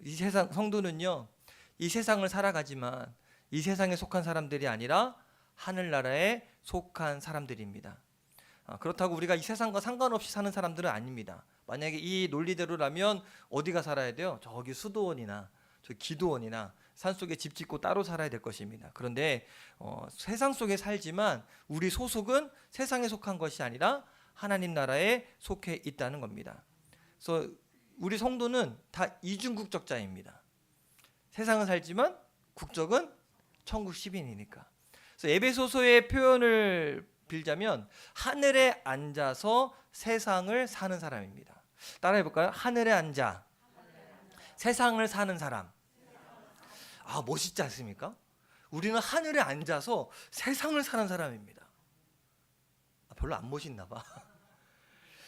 이 세상 성도는요, 이 세상을 살아가지만 이 세상에 속한 사람들이 아니라 하늘나라에 속한 사람들입니다. 그렇다고 우리가 이 세상과 상관없이 사는 사람들은 아닙니다. 만약에 이 논리대로라면 어디가 살아야 돼요? 저기 수도원이나 저 기도원이나 산속에 집 짓고 따로 살아야 될 것입니다. 그런데 세상 속에 살지만 우리 소속은 세상에 속한 것이 아니라 하나님 나라에 속해 있다는 겁니다. 그래서 우리 성도는 다 이중국적자입니다. 세상은 살지만 국적은 천국 시민이니까. 그래서 에베소서의 표현을 빌자면 하늘에 앉아서 세상을 사는 사람입니다. 따라해 볼까요? 하늘에 앉아 세상을 사는 사람. 멋있지 않습니까? 우리는 하늘에 앉아서 세상을 사는 사람입니다. 별로 안 멋있나 봐.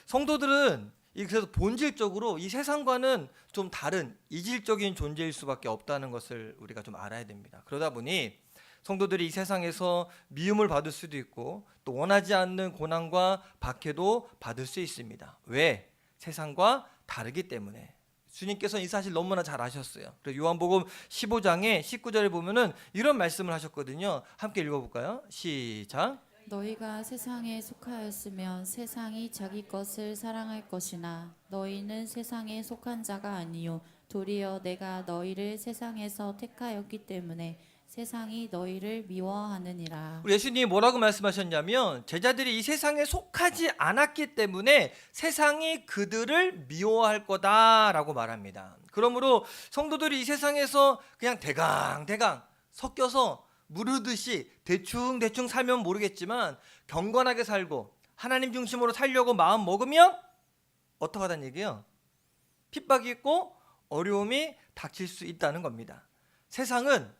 성도들은 그래서 본질적으로 이 세상과는 좀 다른 이질적인 존재일 수밖에 없다는 것을 우리가 좀 알아야 됩니다. 그러다 보니 성도들이 이 세상에서 미움을 받을 수도 있고 또 원하지 않는 고난과 박해도 받을 수 있습니다. 왜? 세상과 다르기 때문에. 주님께서는 이 사실 너무나 잘 아셨어요. 그래서 요한복음 15장에 19절에 보면은 이런 말씀을 하셨거든요. 함께 읽어볼까요? 시작. 너희가 세상에 속하였으면 세상이 자기 것을 사랑할 것이나 너희는 세상에 속한 자가 아니요 도리어 내가 너희를 세상에서 택하였기 때문에 세상이 너희를 미워하느니라. 우리 예수님이 뭐라고 말씀하셨냐면 제자들이 이 세상에 속하지 않았기 때문에 세상이 그들을 미워할 거다라고 말합니다. 그러므로 성도들이 이 세상에서 그냥 대강 섞여서 무르듯이 대충 살면 모르겠지만 경건하게 살고 하나님 중심으로 살려고 마음 먹으면 어떻게 하다는 얘기예요? 핍박이 있고 어려움이 닥칠 수 있다는 겁니다. 세상은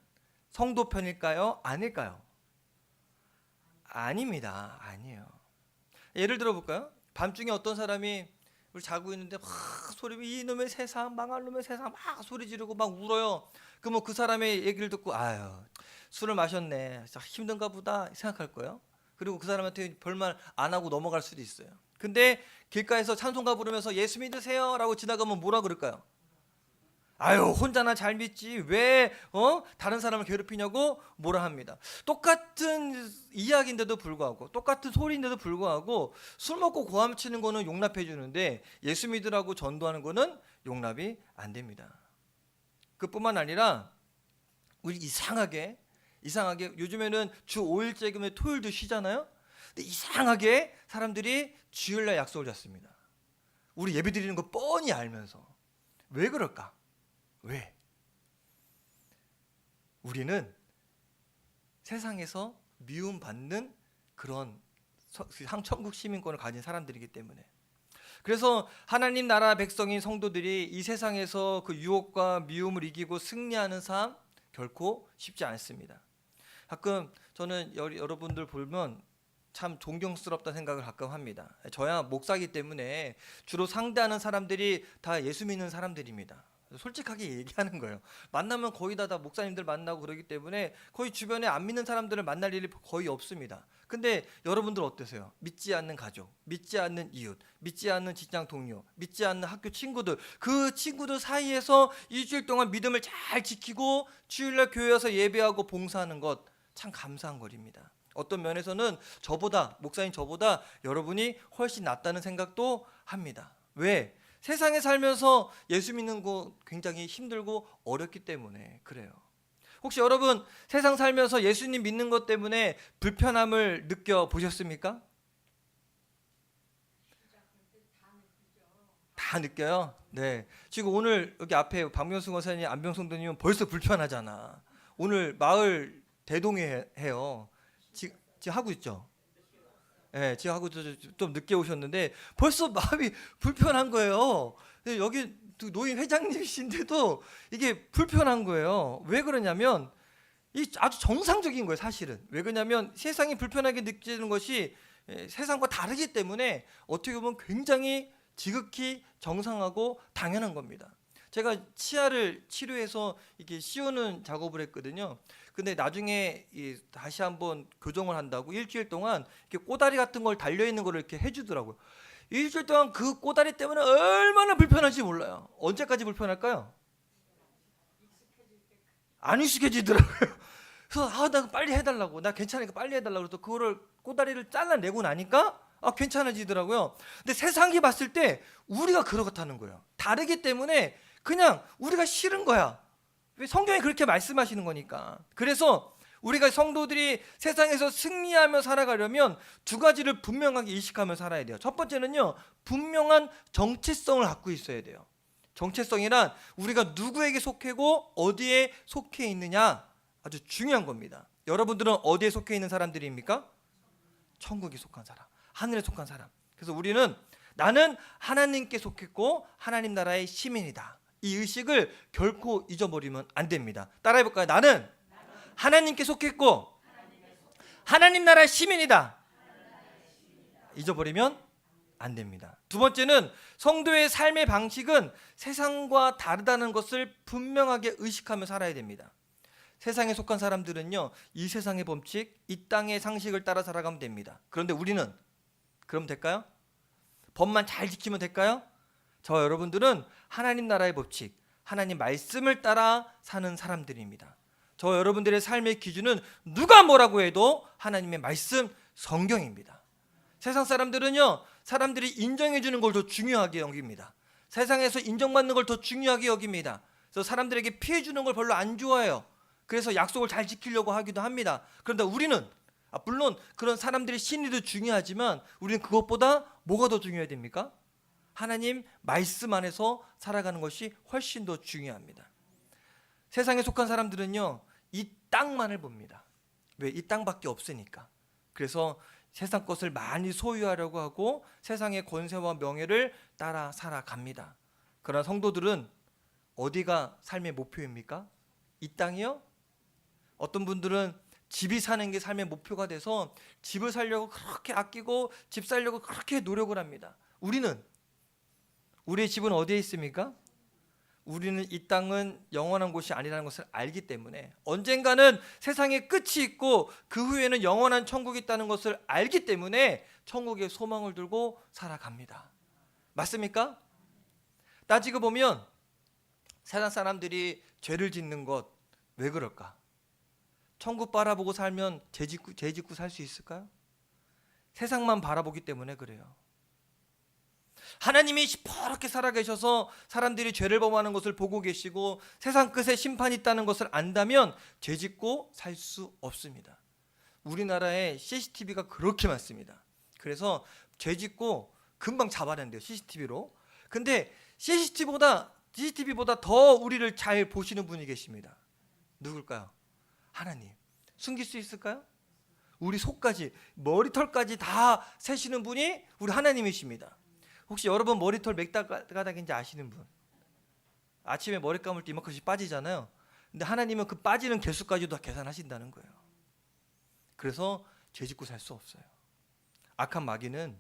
성도 편일까요? 아닐까요? 아닙니다. 아니에요. 예를 들어 볼까요? 밤중에 어떤 사람이 우리 자고 있는데 막 소리, 이놈의 세상, 망할 놈의 세상 막 소리 지르고 막 울어요. 그러면 그 사람의 얘기를 듣고 술을 마셨네, 힘든가 보다 생각할 거예요. 그리고 그 사람한테 별말 안 하고 넘어갈 수도 있어요. 근데 길가에서 찬송가 부르면서 예수 믿으세요 라고 지나가면 뭐라 그럴까요? 혼자나 잘 믿지 왜 다른 사람을 괴롭히냐고 뭐라 합니다. 똑같은 이야기인데도 불구하고 똑같은 소리인데도 불구하고 술 먹고 고함 치는 거는 용납해 주는데 예수 믿으라고 전도하는 거는 용납이 안 됩니다. 그뿐만 아니라 우리 이상하게 요즘에는 주 5일째면 토요일도 쉬잖아요. 근데 이상하게 사람들이 주일날 약속을 잡습니다. 우리 예배 드리는 거 뻔히 알면서. 왜 그럴까? 왜? 우리는 세상에서 미움받는 그런 천국 시민권을 가진 사람들이기 때문에. 그래서 하나님 나라 백성인 성도들이 이 세상에서 그 유혹과 미움을 이기고 승리하는 삶 결코 쉽지 않습니다. 가끔 저는 여러분들 보면 참 존경스럽다 생각을 가끔 합니다. 저야 목사이기 때문에 주로 상대하는 사람들이 다 예수 믿는 사람들입니다. 솔직하게 얘기하는 거예요. 만나면 거의 다 목사님들 만나고 그러기 때문에 거의 주변에 안 믿는 사람들을 만날 일이 거의 없습니다. 근데 여러분들 어떠세요? 믿지 않는 가족, 믿지 않는 이웃, 믿지 않는 직장 동료, 믿지 않는 학교 친구들, 그 친구들 사이에서 일주일 동안 믿음을 잘 지키고 주일날 교회 와서 예배하고 봉사하는 것 참 감사한 거리입니다. 어떤 면에서는 목사님 저보다 여러분이 훨씬 낫다는 생각도 합니다. 왜? 세상에 살면서 예수 믿는 거 굉장히 힘들고 어렵기 때문에 그래요. 혹시 여러분 세상 살면서 예수님 믿는 것 때문에 불편함을 느껴보셨습니까? 다 느껴요? 네. 지금 오늘 여기 앞에 박명수 권사님, 안병성 도님은 벌써 불편하잖아. 오늘 마을 대동해요. 지금 하고 있죠? 네, 지금 하고 좀 늦게 오셨는데 벌써 마음이 불편한 거예요. 여기 노인 회장님이신데도 이게 불편한 거예요. 왜 그러냐면 이 아주 정상적인 거예요, 사실은. 왜 그러냐면 세상이 불편하게 느끼는 것이 세상과 다르기 때문에 어떻게 보면 굉장히 지극히 정상하고 당연한 겁니다. 제가 치아를 치료해서 이렇게 씌우는 작업을 했거든요. 근데 나중에 다시 한번 교정을 한다고 일주일 동안 이렇게 꼬다리 같은 걸 달려있는 걸 이렇게 해주더라고요. 일주일 동안 그 꼬다리 때문에 얼마나 불편한지 몰라요. 언제까지 불편할까요? 안 익숙해지더라고요. 그래서 나 빨리 해달라고, 나 괜찮으니까 빨리 해달라고 그래서 그거를 꼬다리를 잘라내고 나니까 괜찮아지더라고요. 근데 세상이 봤을 때 우리가 그렇다는 거예요. 다르기 때문에 그냥 우리가 싫은 거야. 왜 성경이 그렇게 말씀하시는 거니까. 그래서 우리가 성도들이 세상에서 승리하며 살아가려면 두 가지를 분명하게 인식하며 살아야 돼요. 첫 번째는요, 분명한 정체성을 갖고 있어야 돼요. 정체성이란 우리가 누구에게 속해고 어디에 속해 있느냐, 아주 중요한 겁니다. 여러분들은 어디에 속해 있는 사람들입니까? 천국에 속한 사람, 하늘에 속한 사람. 그래서 우리는 나는 하나님께 속했고 하나님 나라의 시민이다. 이 의식을 결코 잊어버리면 안 됩니다. 따라해 볼까요? 나는 하나님께 속했고 하나님 나라의 시민이다. 잊어버리면 안 됩니다. 두 번째는 성도의 삶의 방식은 세상과 다르다는 것을 분명하게 의식하며 살아야 됩니다. 세상에 속한 사람들은요, 이 세상의 법칙, 이 땅의 상식을 따라 살아가면 됩니다. 그런데 우리는 그럼 될까요? 법만 잘 지키면 될까요? 저와 여러분들은 하나님 나라의 법칙, 하나님 말씀을 따라 사는 사람들입니다. 저와 여러분들의 삶의 기준은 누가 뭐라고 해도 하나님의 말씀, 성경입니다. 세상 사람들은요, 사람들이 인정해 주는 걸 더 중요하게 여깁니다. 세상에서 인정받는 걸 더 중요하게 여깁니다. 그래서 사람들에게 피해 주는 걸 별로 안 좋아해요. 그래서 약속을 잘 지키려고 하기도 합니다. 그런데 우리는 물론 그런 사람들의 신의도 중요하지만 우리는 그것보다 뭐가 더 중요해야 됩니까? 하나님 말씀 안에서 살아가는 것이 훨씬 더 중요합니다. 세상에 속한 사람들은요, 이 땅만을 봅니다. 왜? 이 땅밖에 없으니까. 그래서 세상 것을 많이 소유하려고 하고 세상의 권세와 명예를 따라 살아갑니다. 그러나 성도들은 어디가 삶의 목표입니까? 이 땅이요? 어떤 분들은 집이 사는 게 삶의 목표가 돼서 집을 살려고 그렇게 아끼고 집 살려고 그렇게 노력을 합니다. 우리의 집은 어디에 있습니까? 우리는 이 땅은 영원한 곳이 아니라는 것을 알기 때문에 언젠가는 세상에 끝이 있고 그 후에는 영원한 천국이 있다는 것을 알기 때문에 천국에 소망을 들고 살아갑니다. 맞습니까? 따지고 보면 세상 사람들이 죄를 짓는 것 왜 그럴까? 천국 바라보고 살면 죄 짓고 살 수 있을까요? 세상만 바라보기 때문에 그래요. 하나님이 시퍼렇게 살아계셔서 사람들이 죄를 범하는 것을 보고 계시고 세상 끝에 심판이 있다는 것을 안다면 죄 짓고 살 수 없습니다. 우리나라에 CCTV가 그렇게 많습니다. 그래서 죄 짓고 금방 잡아낸대요, CCTV로. 근데 CCTV보다 더 우리를 잘 보시는 분이 계십니다. 누굴까요? 하나님. 숨길 수 있을까요? 우리 속까지, 머리털까지 다 세시는 분이 우리 하나님이십니다. 혹시 여러분 머리털 몇 가닥인지 아시는 분? 아침에 머리 감을 때 이만큼씩 빠지잖아요. 근데 하나님은 그 빠지는 개수까지도 다 계산하신다는 거예요. 그래서 죄 짓고 살 수 없어요. 악한 마귀는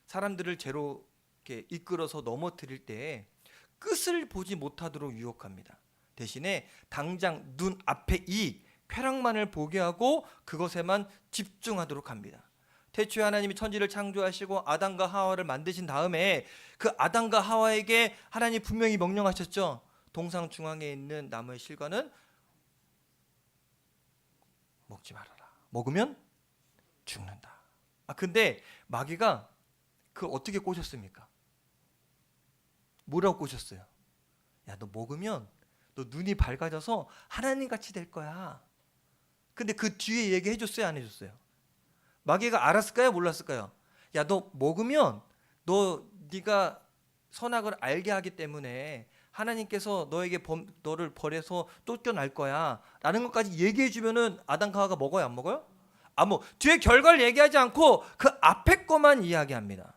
사람들을 죄로 이렇게 이끌어서 넘어뜨릴 때 끝을 보지 못하도록 유혹합니다. 대신에 당장 눈 앞에 이 쾌락만을 보게 하고 그것에만 집중하도록 합니다. 태초에 하나님이 천지를 창조하시고 아담과 하와를 만드신 다음에 그 아담과 하와에게 하나님이 분명히 명령하셨죠. 동상 중앙에 있는 나무의 실과는 먹지 말아라. 먹으면 죽는다. 근데 마귀가 그 어떻게 꼬셨습니까? 뭐라고 꼬셨어요? 야, 너 먹으면 너 눈이 밝아져서 하나님 같이 될 거야. 근데 그 뒤에 얘기해 줬어요, 안 해줬어요? 마귀가 알았을까요, 몰랐을까요? 야, 너 먹으면 네가 선악을 알게 하기 때문에 하나님께서 너를 벌해서 쫓겨날 거야 라는 것까지 얘기해 주면은 아담과 하와가 먹어요, 안 먹어요? 뒤에 결과를 얘기하지 않고 그 앞에 것만 이야기합니다.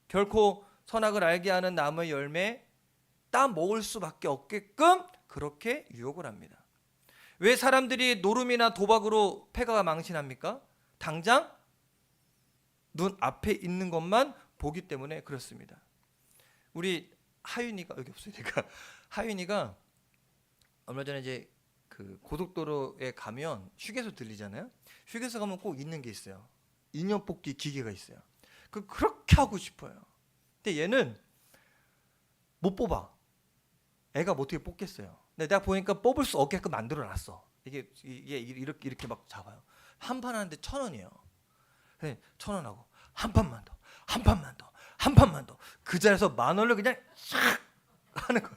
결코 선악을 알게 하는 나무의 열매 따 먹을 수밖에 없게끔 그렇게 유혹을 합니다. 왜 사람들이 노름이나 도박으로 패가 망신합니까? 당장 눈 앞에 있는 것만 보기 때문에 그렇습니다. 우리 하윤이가 여기 없으니까 하윤이가 얼마 전에 이제 그 고속도로에 가면 휴게소 들리잖아요. 휴게소 가면 꼭 있는 게 있어요. 인형 뽑기 기계가 있어요. 그렇게 하고 싶어요. 근데 얘는 못 뽑아. 애가 뭐 어떻게 뽑겠어요? 근데 내가 보니까 뽑을 수 없게끔 만들어놨어. 이게 이렇게 막 잡아요. 한 판 하는데 1,000원이에요. 1,000원하고 한 판만 더, 한 판만 더, 한 판만 더. 그 자리에서 10,000원을 그냥 샥 하는 거예요.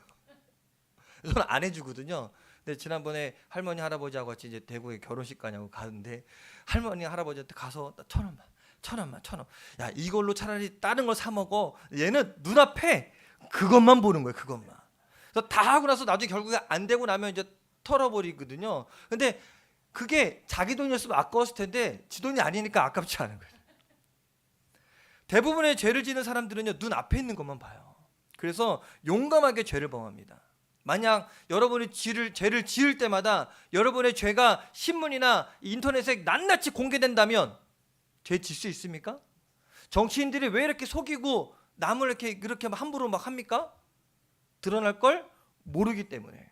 저는 안 해주거든요. 근데 지난번에 할머니 할아버지하고 같이 이제 대구에 결혼식 가냐고 가는데 할머니 할아버지한테 가서 1,000원만, 1,000원만, 1,000원. 야, 이걸로 차라리 다른 걸 사 먹어. 얘는 눈앞에 그것만 보는 거예요. 그것만. 그래서 다 하고 나서 나중에 결국에 안 되고 나면 이제 털어버리거든요. 근데 그게 자기 돈이었으면 아까웠을 텐데 지 돈이 아니니까 아깝지 않은 거예요. 대부분의 죄를 지는 사람들은요, 눈 앞에 있는 것만 봐요. 그래서 용감하게 죄를 범합니다. 만약 여러분이 죄를 지을 때마다 여러분의 죄가 신문이나 인터넷에 낱낱이 공개된다면 죄 질 수 있습니까? 정치인들이 왜 이렇게 속이고 남을 이렇게 함부로 막 합니까? 드러날 걸 모르기 때문에.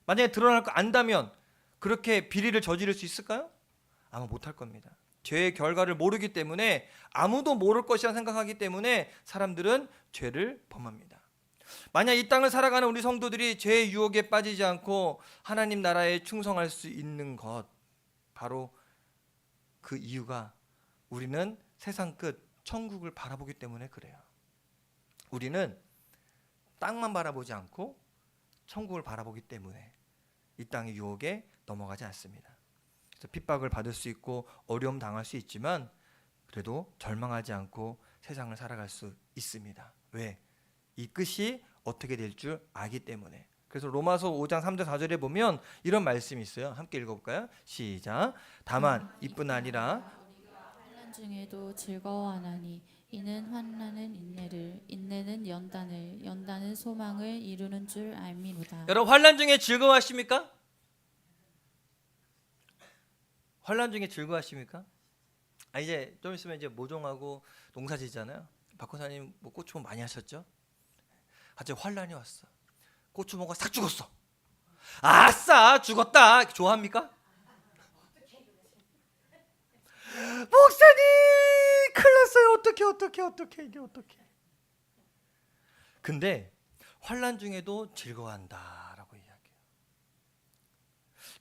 만약에 드러날 걸 안다면 그렇게 비리를 저지를 수 있을까요? 아마 못할 겁니다. 죄의 결과를 모르기 때문에, 아무도 모를 것이라 생각하기 때문에 사람들은 죄를 범합니다. 만약 이 땅을 살아가는 우리 성도들이 죄의 유혹에 빠지지 않고 하나님 나라에 충성할 수 있는 것, 바로 그 이유가 우리는 세상 끝 천국을 바라보기 때문에 그래요. 우리는 땅만 바라보지 않고 천국을 바라보기 때문에 이 땅의 유혹에 넘어가지 않습니다. 그래서 핍박을 받을 수 있고 어려움 당할 수 있지만 그래도 절망하지 않고 세상을 살아갈 수 있습니다. 왜? 이 끝이 어떻게 될 줄 알기 때문에. 그래서 로마서 5장 3절 4절에 보면 이런 말씀이 있어요. 함께 읽어볼까요? 시작. 다만 이뿐 아니라 환난 중에도 즐거워하나니 이는 환난은 인내를, 인내는 연단을, 연단은 소망을 이루는 줄 알미로다. 여러분, 환난 중에 즐거워하십니까? 환난 중에 즐거워하십니까? 이제 좀 있으면 이제 모종하고 농사지잖아요. 박호사님 뭐 고추 많이 하셨죠? 갑자기 환난이 왔어. 고추모가 싹 죽었어. 아싸, 죽었다. 좋아합니까? 목사님, 큰일 났어요. 어떡해 이게 어떡해. 근데 환난 중에도 즐거워한다라고 이야기해요.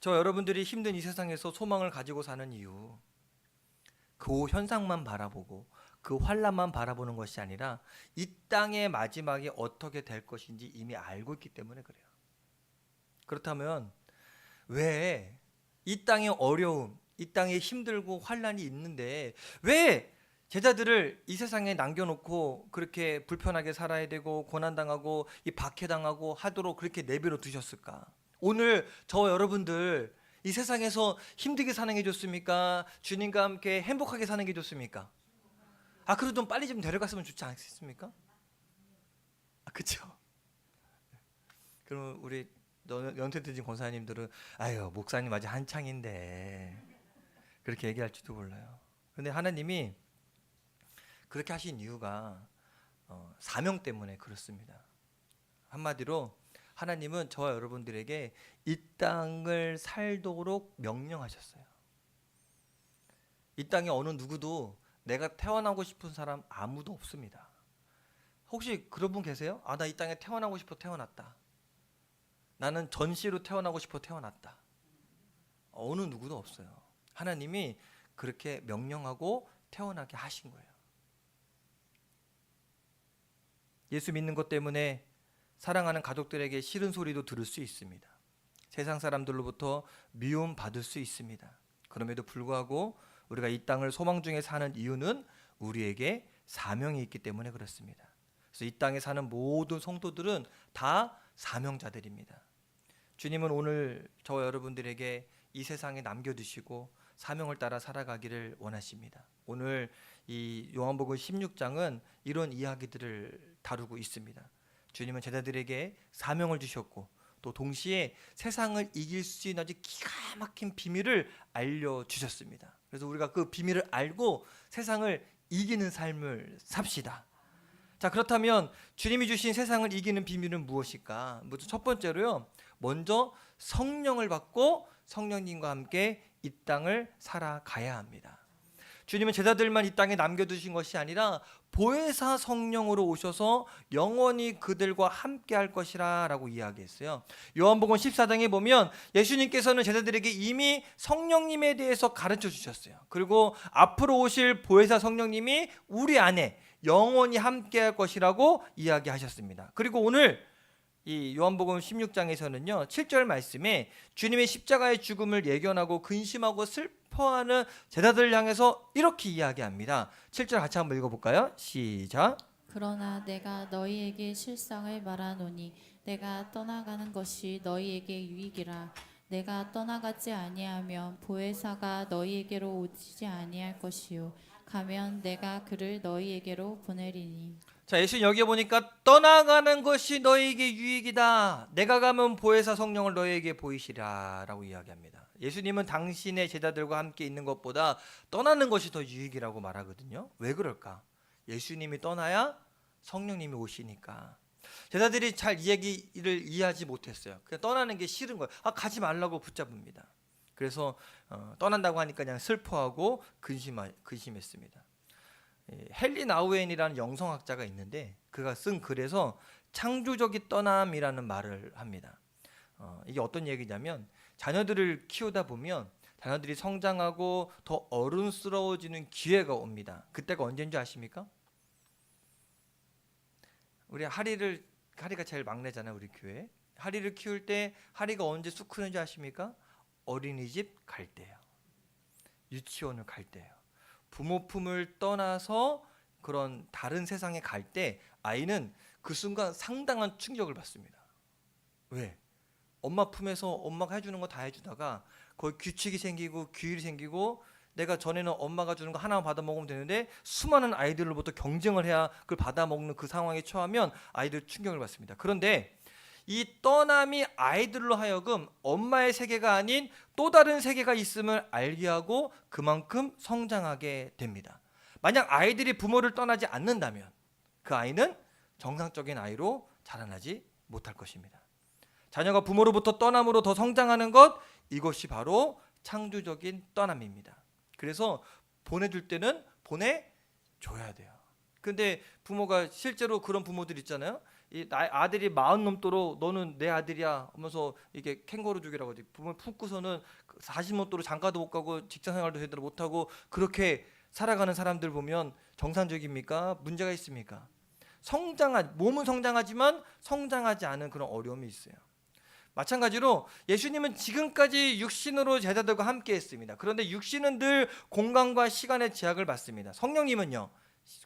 저 여러분들이 힘든 이 세상에서 소망을 가지고 사는 이유, 그 현상만 바라보고 그 환난만 바라보는 것이 아니라 이 땅의 마지막이 어떻게 될 것인지 이미 알고 있기 때문에 그래요. 그렇다면 왜 이 땅의 어려움, 이 땅에 힘들고 환난이 있는데 왜 제자들을 이 세상에 남겨놓고 그렇게 불편하게 살아야 되고 고난당하고 이 박해당하고 하도록 그렇게 내버려 두셨을까? 오늘 저 여러분들 이 세상에서 힘들게 사는 게 좋습니까? 주님과 함께 행복하게 사는 게 좋습니까? 그래도 좀 빨리 좀 데려갔으면 좋지 않겠습니까? 그렇죠. 그럼 우리 연세 드신 권사님들은 아유, 목사님 아직 한창인데 그렇게 얘기할지도 몰라요. 근데 하나님이 그렇게 하신 이유가 사명 때문에 그렇습니다. 한마디로 하나님은 저와 여러분들에게 이 땅을 살도록 명령하셨어요. 이 땅에 어느 누구도 내가 태어나고 싶은 사람 아무도 없습니다. 혹시 그런 분 계세요? 나 이 땅에 태어나고 싶어 태어났다. 나는 전시로 태어나고 싶어 태어났다. 어느 누구도 없어요. 하나님이 그렇게 명령하고 태어나게 하신 거예요. 예수 믿는 것 때문에 사랑하는 가족들에게 싫은 소리도 들을 수 있습니다. 세상 사람들로부터 미움 받을 수 있습니다. 그럼에도 불구하고 우리가 이 땅을 소망 중에 사는 이유는 우리에게 사명이 있기 때문에 그렇습니다. 그래서 이 땅에 사는 모든 성도들은 다 사명자들입니다. 주님은 오늘 저와 여러분들에게 이 세상에 남겨두시고 사명을 따라 살아가기를 원하십니다. 오늘 이 요한복음 16장은 이런 이야기들을 다루고 있습니다. 주님은 제자들에게 사명을 주셨고 또 동시에 세상을 이길 수 있는 아주 기가 막힌 비밀을 알려주셨습니다. 그래서 우리가 그 비밀을 알고 세상을 이기는 삶을 삽시다. 자, 그렇다면 주님이 주신 세상을 이기는 비밀은 무엇일까? 첫 번째로요, 먼저 성령을 받고 성령님과 함께 이 땅을 살아가야 합니다. 주님은 제자들만 이 땅에 남겨두신 것이 아니라 보혜사 성령으로 오셔서 영원히 그들과 함께 할 것이라 라고 이야기했어요. 요한복음 14장에 보면 예수님께서는 제자들에게 이미 성령님에 대해서 가르쳐 주셨어요. 그리고 앞으로 오실 보혜사 성령님이 우리 안에 영원히 함께 할 것이라고 이야기하셨습니다. 그리고 오늘 이 요한복음 16장에서는요 7절 말씀에 주님의 십자가의 죽음을 예견하고 근심하고 슬퍼하는 제자들을 향해서 이렇게 이야기합니다. 7절 같이 한번 읽어볼까요? 시작. 그러나 내가 너희에게 실상을 말하노니 내가 떠나가는 것이 너희에게 유익이라. 내가 떠나가지 아니하면 보혜사가 너희에게로 오지 아니할 것이요 가면 내가 그를 너희에게로 보내리니. 자, 예수님 여기에 보니까 떠나가는 것이 너희에게 유익이다. 내가 가면 보혜사 성령을 너희에게 보이시라 라고 이야기합니다. 예수님은 당신의 제자들과 함께 있는 것보다 떠나는 것이 더 유익이라고 말하거든요. 왜 그럴까? 예수님이 떠나야 성령님이 오시니까. 제자들이 잘 이 얘기를 이해하지 못했어요. 그냥 떠나는 게 싫은 거예요. 가지 말라고 붙잡습니다. 그래서 떠난다고 하니까 그냥 슬퍼하고 근심했습니다. 헨리 나우엔이라는 영성학자가 있는데 그가 쓴 글에서 창조적인 떠남이라는 말을 합니다. 이게 어떤 얘기냐면 자녀들을 키우다 보면 자녀들이 성장하고 더 어른스러워지는 기회가 옵니다. 그때가 언제인 줄 아십니까? 우리 하리가 제일 막내잖아요. 우리 교회 하리를 키울 때 하리가 언제 쑥 크는지 아십니까? 어린이집 갈 때요. 유치원을 갈 때요. 부모 품을 떠나서 그런 다른 세상에 갈 때 아이는 그 순간 상당한 충격을 받습니다. 왜? 엄마 품에서 엄마가 해주는 거 다 해주다가 거의 규칙이 생기고 규율이 생기고 내가 전에는 엄마가 주는 거 하나만 받아 먹으면 되는데 수많은 아이들로부터 경쟁을 해야 그걸 받아 먹는 그 상황에 처하면 아이들 충격을 받습니다. 그런데 이 떠남이 아이들로 하여금 엄마의 세계가 아닌 또 다른 세계가 있음을 알게 하고 그만큼 성장하게 됩니다. 만약 아이들이 부모를 떠나지 않는다면 그 아이는 정상적인 아이로 자라나지 못할 것입니다. 자녀가 부모로부터 떠남으로 더 성장하는 것, 이것이 바로 창조적인 떠남입니다. 그래서 보내줄 때는 보내줘야 돼요. 근데 부모가 실제로 그런 부모들 있잖아요. 이 아들이 40 넘도록 너는 내 아들이야 하면서 이게 캥거루 주기라고 하지. 부모를 품고서는 40 넘도록 장가도 못 가고 직장생활도 제대로 못 하고 그렇게 살아가는 사람들 보면 정상적입니까? 문제가 있습니까? 몸은 성장하지만 성장하지 않은 그런 어려움이 있어요. 마찬가지로 예수님은 지금까지 육신으로 제자들과 함께 했습니다. 그런데 육신은 늘 공간과 시간의 제약을 받습니다. 성령님은요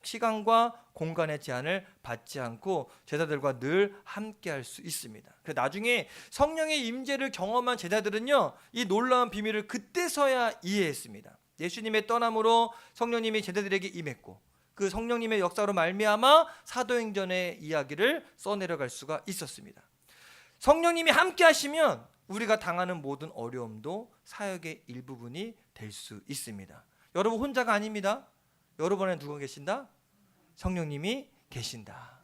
시간과 공간의 제한을 받지 않고 제자들과 늘 함께 할 수 있습니다. 나중에 성령의 임재를 경험한 제자들은요 이 놀라운 비밀을 그때서야 이해했습니다. 예수님의 떠남으로 성령님이 제자들에게 임했고 그 성령님의 역사로 말미암아 사도행전의 이야기를 써내려갈 수가 있었습니다. 성령님이 함께 하시면 우리가 당하는 모든 어려움도 사역의 일부분이 될 수 있습니다. 여러분 혼자가 아닙니다. 여러분 안에 누가 계신다? 성령님이 계신다.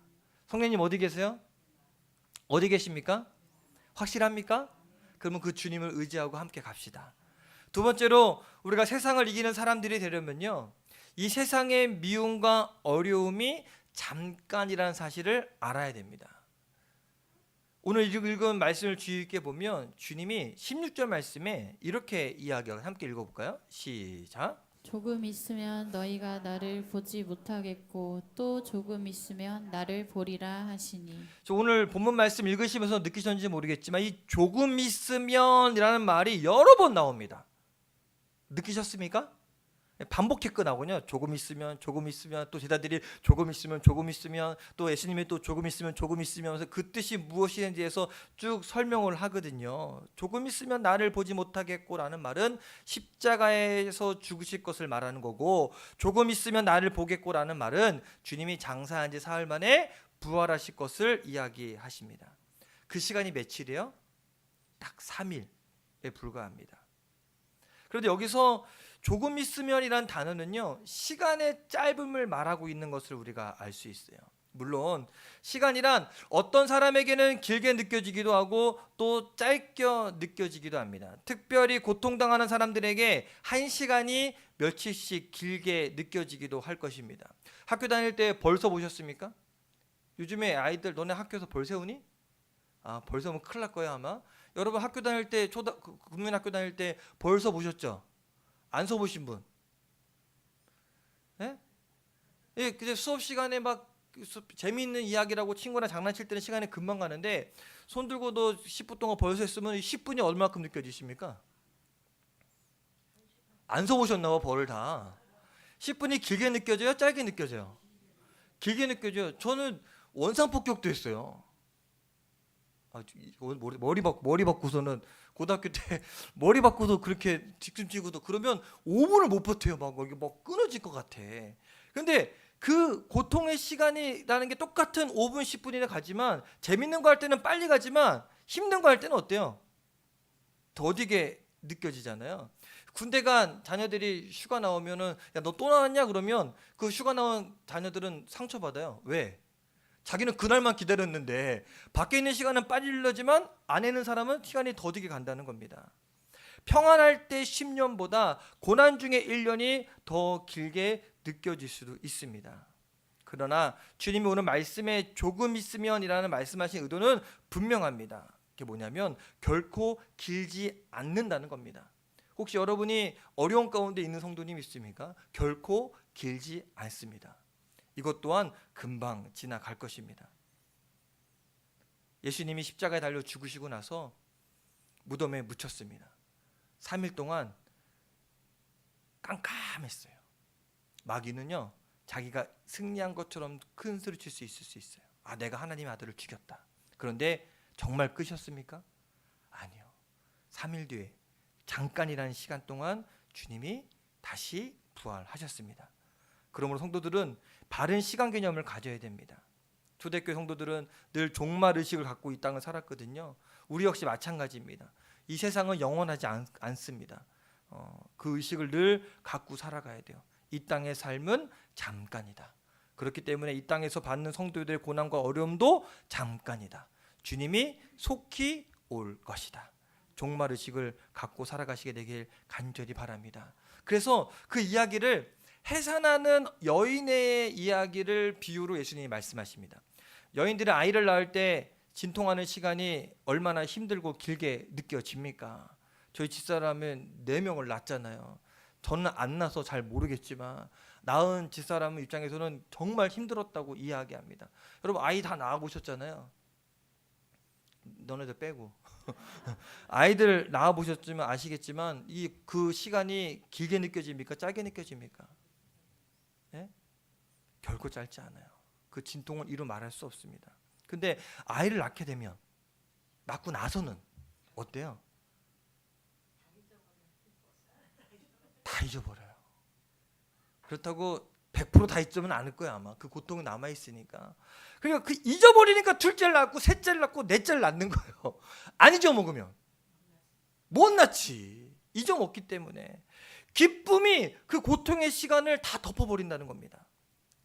성령님 어디 계세요? 어디 계십니까? 확실합니까? 그러면 그 주님을 의지하고 함께 갑시다. 두 번째로 우리가 세상을 이기는 사람들이 되려면요 이 세상의 미움과 어려움이 잠깐이라는 사실을 알아야 됩니다. 오늘 읽은 말씀을 주의 깊게 보면 주님이 16절 말씀에 이렇게 이야기하고 함께 읽어볼까요? 시작. 조금 있으면 너희가 나를 보지 못하겠고 또 조금 있으면 나를 보리라 하시니. 오늘 본문 말씀 읽으시면서 느끼셨는지 모르겠지만 이 조금 있으면이라는 말이 여러 번 나옵니다. 느끼셨습니까? 반복했고 나오군요. 조금 있으면 또 제자들이 조금 있으면 또 예수님이 또 조금 있으면 그 뜻이 무엇인지에서 쭉 설명을 하거든요. 조금 있으면 나를 보지 못하겠고라는 말은 십자가에서 죽으실 것을 말하는 거고 조금 있으면 나를 보겠고라는 말은 주님이 장사한 지 사흘 만에 부활하실 것을 이야기하십니다. 그 시간이 며칠이에요? 딱 3일에 불과합니다. 그런데 여기서 조금 있으면이란 단어는요 시간의 짧음을 말하고 있는 것을 우리가 알 수 있어요. 물론 시간이란 어떤 사람에게는 길게 느껴지기도 하고 또 짧게 느껴지기도 합니다. 특별히 고통당하는 사람들에게 한 시간이 며칠씩 길게 느껴지기도 할 것입니다. 학교 다닐 때 벌 서 보셨습니까? 요즘에 아이들 너네 학교에서 벌 세우니? 벌 세우면 큰일 날 거야 아마. 여러분 학교 다닐 때 국민학교 다닐 때 벌 서 보셨죠? 안 서 보신 분? 예? 예, 근데 수업 시간에 막 재미있는 이야기라고 친구랑 장난칠 때는 시간이 금방 가는데 손 들고도 10분 동안 벌써 했으면 10분이 얼마큼 느껴지십니까? 안 써보셨나 봐 벌을 다. 10분이 길게 느껴져요? 짧게 느껴져요? 길게 느껴져요. 저는 원상폭격도 했어요. 머리 바꾸서는 고등학교 때 머리 바꾸서 그렇게 직진 찍고도 그러면 5분을 못 버텨요. 막 이게 막 끊어질 것 같아. 근데 그 고통의 시간이라는 게 똑같은 5분 10분이나 가지만 재밌는 거 할 때는 빨리 가지만 힘든 거 할 때는 어때요? 더디게 느껴지잖아요. 군대 간 자녀들이 휴가 나오면은 야 너 또 나왔냐 그러면 그 휴가 나온 자녀들은 상처받아요. 왜? 자기는 그날만 기다렸는데 밖에 있는 시간은 빨리 흘러지만 안에 있는 사람은 시간이 더디게 간다는 겁니다. 평안할 때 10년보다 고난 중에 1년이 더 길게 느껴질 수도 있습니다. 그러나 주님이 오늘 말씀에 조금 있으면이라는 말씀하신 의도는 분명합니다. 그게 뭐냐면 결코 길지 않는다는 겁니다. 혹시 여러분이 어려운 가운데 있는 성도님 있습니까? 결코 길지 않습니다. 이것 또한 금방 지나갈 것입니다. 예수님이 십자가에 달려 죽으시고 나서 무덤에 묻혔습니다. 3일 동안 깜깜했어요. 마귀는요 자기가 승리한 것처럼 큰 소리 칠 수 있어요. 내가 하나님의 아들을 죽였다. 그런데 정말 끄셨습니까? 아니요. 3일 뒤에 잠깐이라는 시간 동안 주님이 다시 부활하셨습니다. 그러므로 성도들은 바른 시간 개념을 가져야 됩니다. 초대교회 성도들은 늘 종말 의식을 갖고 이 땅을 살았거든요. 우리 역시 마찬가지입니다. 이 세상은 영원하지 않습니다. 그 의식을 늘 갖고 살아가야 돼요. 이 땅의 삶은 잠깐이다. 그렇기 때문에 이 땅에서 받는 성도들의 고난과 어려움도 잠깐이다. 주님이 속히 올 것이다. 종말 의식을 갖고 살아가시게 되길 간절히 바랍니다. 그래서 그 이야기를 해산하는 여인의 이야기를 비유로 예수님이 말씀하십니다. 여인들은 아이를 낳을 때 진통하는 시간이 얼마나 힘들고 길게 느껴집니까? 저희 집사람은 4명을 낳았잖아요. 저는 안 낳아서 잘 모르겠지만 낳은 집사람 입장에서는 정말 힘들었다고 이야기합니다. 여러분 아이 다 낳아보셨잖아요. 너네들 빼고 아이들 낳아보셨지만 아시겠지만 그 시간이 길게 느껴집니까? 짧게 느껴집니까? 예? 결코 짧지 않아요. 그 진통을 이루 말할 수 없습니다. 근데 아이를 낳게 되면 낳고 나서는 어때요? 다 잊어버려요. 그렇다고 100% 다 잊지는 않을 거야 아마. 그 고통은 남아 있으니까. 그러니까 그 잊어버리니까 둘째를 낳고 셋째를 낳고 넷째를 낳는 거예요. 안 잊어먹으면 못 낳지. 잊어먹기 때문에 기쁨이 그 고통의 시간을 다 덮어버린다는 겁니다.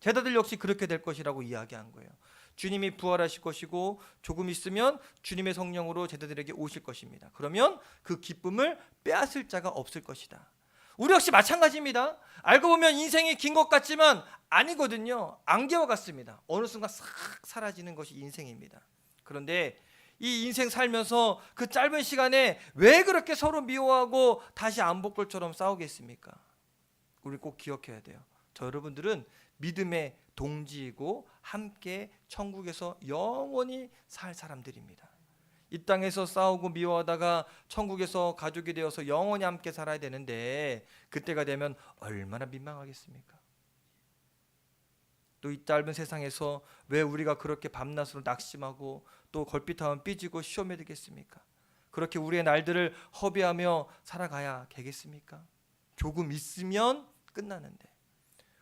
제자들 역시 그렇게 될 것이라고 이야기한 거예요. 주님이 부활하실 것이고 조금 있으면 주님의 성령으로 제자들에게 오실 것입니다. 그러면 그 기쁨을 빼앗을 자가 없을 것이다. 우리 역시 마찬가지입니다. 알고 보면 인생이 긴 것 같지만 아니거든요. 안개와 같습니다. 어느 순간 싹 사라지는 것이 인생입니다. 그런데 이 인생 살면서 그 짧은 시간에 왜 그렇게 서로 미워하고 다시 안복골처럼 싸우겠습니까? 우리 꼭 기억해야 돼요. 저 여러분들은 믿음의 동지이고 함께 천국에서 영원히 살 사람들입니다. 이 땅에서 싸우고 미워하다가 천국에서 가족이 되어서 영원히 함께 살아야 되는데 그때가 되면 얼마나 민망하겠습니까? 또 이 짧은 세상에서 왜 우리가 그렇게 밤낮으로 낙심하고 또 걸핏하면 삐지고 시험에 들겠습니까? 그렇게 우리의 날들을 허비하며 살아가야 되겠습니까? 조금 있으면 끝나는데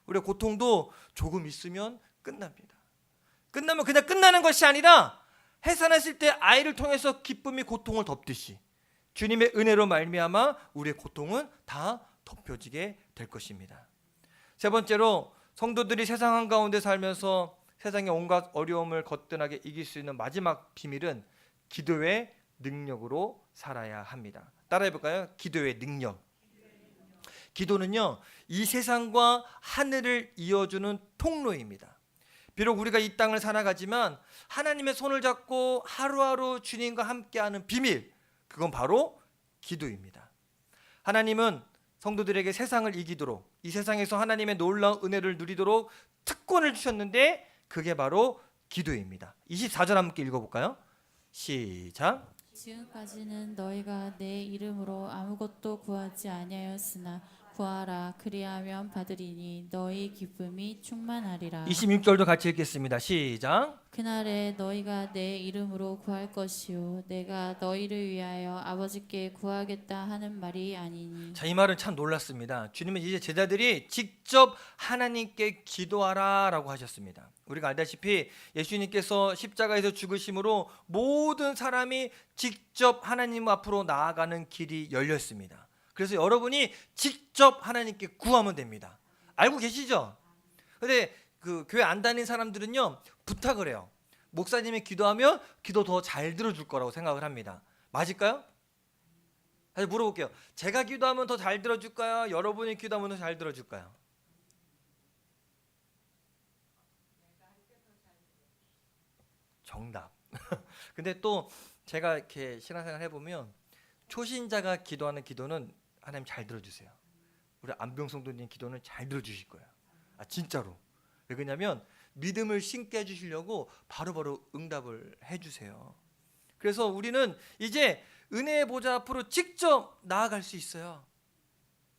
우리의 고통도 조금 있으면 끝납니다. 끝나면 그냥 끝나는 것이 아니라 해산했을 때 아이를 통해서 기쁨이 고통을 덮듯이 주님의 은혜로 말미암아 우리의 고통은 다 덮여지게 될 것입니다. 세 번째로 성도들이 세상 한가운데 살면서 세상의 온갖 어려움을 거뜬하게 이길 수 있는 마지막 비밀은 기도의 능력으로 살아야 합니다. 따라해 볼까요? 기도의 능력. 기도는요, 이 세상과 하늘을 이어주는 통로입니다. 비록 우리가 이 땅을 살아가지만 하나님의 손을 잡고 하루하루 주님과 함께하는 비밀, 그건 바로 기도입니다. 하나님은 성도들에게 세상을 이기도록, 이 세상에서 하나님의 놀라운 은혜를 누리도록 특권을 주셨는데 그게 바로 기도입니다. 24절 함께 읽어볼까요? 시작. 지금까지는 너희가 내 이름으로 아무것도 구하지 아니하였으나 구하라 그리하면 받으리니 너희 기쁨이 충만하리라. 26절도 같이 읽겠습니다. 시작. 그날에 너희가 내 이름으로 구할 것이요 내가 너희를 위하여 아버지께 구하겠다 하는 말이 아니니. 자, 이 말은 참 놀랐습니다. 주님은 이제 제자들이 직접 하나님께 기도하라라고 하셨습니다. 우리가 알다시피 예수님께서 십자가에서 죽으심으로 모든 사람이 직접 하나님 앞으로 나아가는 길이 열렸습니다. 그래서 여러분이 직접 하나님께 구하면 됩니다. 알고 계시죠? 근데 그 교회 안 다니는 사람들은요, 부탁을 해요. 목사님이 기도하면 기도 더 잘 들어줄 거라고 생각을 합니다. 맞을까요? 다시 물어볼게요. 제가 기도하면 더 잘 들어줄까요? 여러분이 기도하면 더 잘 들어줄까요? 정답. 근데 또 제가 이렇게 신앙생활 해보면 초신자가 기도하는 기도는 하나님 잘 들어주세요. 우리 안병성도님 기도는 잘 들어주실 거예요. 아, 진짜로. 왜 그러냐면 믿음을 심게 해주시려고 바로바로 응답을 해주세요. 그래서 우리는 이제 은혜의 보좌 앞으로 직접 나아갈 수 있어요.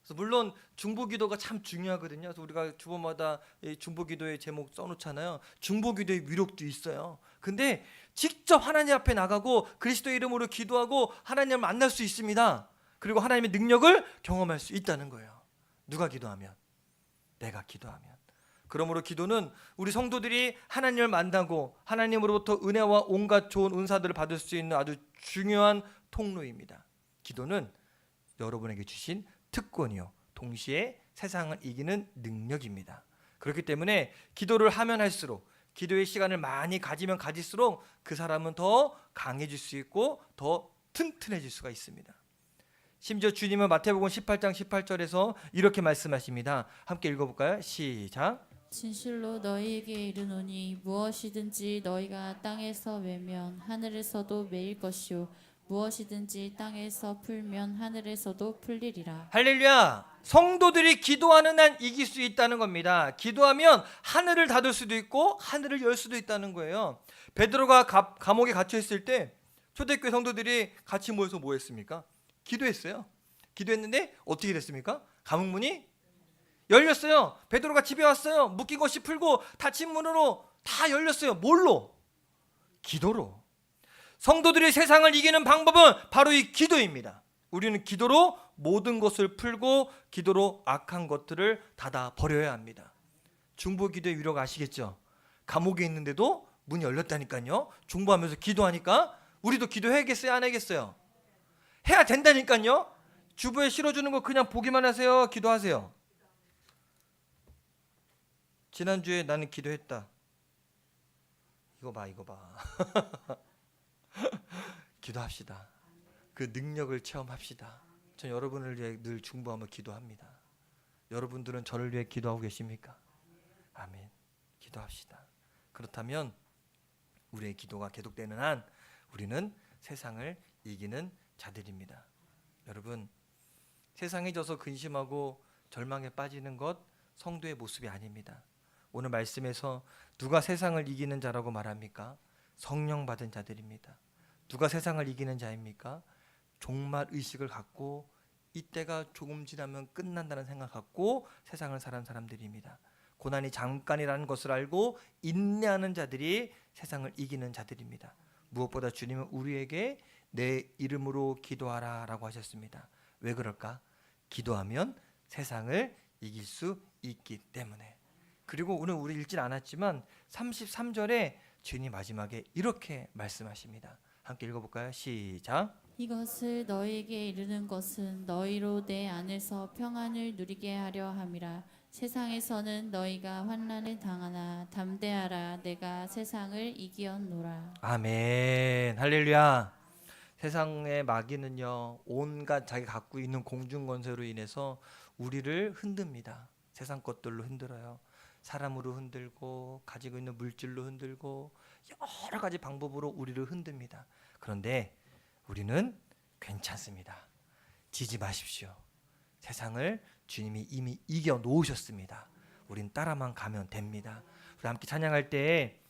그래서 물론 중보기도가 참 중요하거든요. 그래서 우리가 주보마다 중보기도의 제목 써놓잖아요. 중보기도의 위력도 있어요. 근데 직접 하나님 앞에 나가고 그리스도 이름으로 기도하고 하나님을 만날 수 있습니다. 그리고 하나님의 능력을 경험할 수 있다는 거예요. 누가 기도하면? 내가 기도하면. 그러므로 기도는 우리 성도들이 하나님을 만나고 하나님으로부터 은혜와 온갖 좋은 은사들을 받을 수 있는 아주 중요한 통로입니다. 기도는 여러분에게 주신 특권이요, 동시에 세상을 이기는 능력입니다. 그렇기 때문에 기도를 하면 할수록, 기도의 시간을 많이 가지면 가질수록 그 사람은 더 강해질 수 있고 더 튼튼해질 수가 있습니다. 심지어 주님은 마태복음 18장 18절에서 이렇게 말씀하십니다. 함께 읽어볼까요? 시작. 진실로 너희에게 이르노니 무엇이든지 너희가 땅에서 매면 하늘에서도 매일 것이요 무엇이든지 땅에서 풀면 하늘에서도 풀리리라. 할렐루야. 성도들이 기도하는 한 이길 수 있다는 겁니다. 기도하면 하늘을 닫을 수도 있고 하늘을 열 수도 있다는 거예요. 베드로가 감옥에 갇혀 있을 때 초대교회 성도들이 같이 모여서 뭐 했습니까? 기도했어요. 기도했는데 어떻게 됐습니까? 감옥문이 열렸어요. 베드로가 집에 왔어요. 묶인 것이 풀고 닫힌 문으로 다 열렸어요. 뭘로? 기도로. 성도들이 세상을 이기는 방법은 바로 이 기도입니다. 우리는 기도로 모든 것을 풀고 기도로 악한 것들을 닫아 버려야 합니다. 중보기도의 위력 아시겠죠? 감옥에 있는데도 문이 열렸다니까요. 중보하면서 기도하니까 우리도 기도해야겠어요? 안 해야겠어요? 해야 된다니까요. 주부에 실어주는 거 그냥 보기만 하세요? 기도하세요? 지난주에 나는 기도했다. 이거 봐. 기도합시다. 그 능력을 체험합시다. 전 여러분을 위해 늘 중보하며 기도합니다. 여러분들은 저를 위해 기도하고 계십니까? 아멘. 기도합시다. 그렇다면 우리의 기도가 계속되는 한 우리는 세상을 이기는 자들입니다. 여러분, 세상에 져서 근심하고 절망에 빠지는 것 성도의 모습이 아닙니다. 오늘 말씀에서 누가 세상을 이기는 자라고 말합니까? 성령 받은 자들입니다. 누가 세상을 이기는 자입니까? 종말 의식을 갖고 이때가 조금 지나면 끝난다는 생각 갖고 세상을 사는 사람들입니다. 고난이 잠깐이라는 것을 알고 인내하는 자들이 세상을 이기는 자들입니다. 무엇보다 주님은 우리에게 내 이름으로 기도하라 라고 하셨습니다. 왜 그럴까? 기도하면 세상을 이길 수 있기 때문에. 그리고 오늘 우리 읽진 않았지만 33절에 주님이 마지막에 이렇게 말씀하십니다. 함께 읽어볼까요? 시작. 이것을 너희에게 이르는 것은 너희로 내 안에서 평안을 누리게 하려 함이라. 세상에서는 너희가 환난을 당하나 담대하라 내가 세상을 이기었노라. 아멘. 할렐루야. 세상의 마귀는요, 온갖 자기 갖고 있는 공중 권세로 인해서 우리를 흔듭니다. 세상 것들로 흔들어요. 사람으로 흔들고 가지고 있는 물질로 흔들고 여러 가지 방법으로 우리를 흔듭니다. 그런데 우리는 괜찮습니다. 지지 마십시오. 세상을 주님이 이미 이겨 놓으셨습니다. 우린 따라만 가면 됩니다. 우리 함께 찬양할 때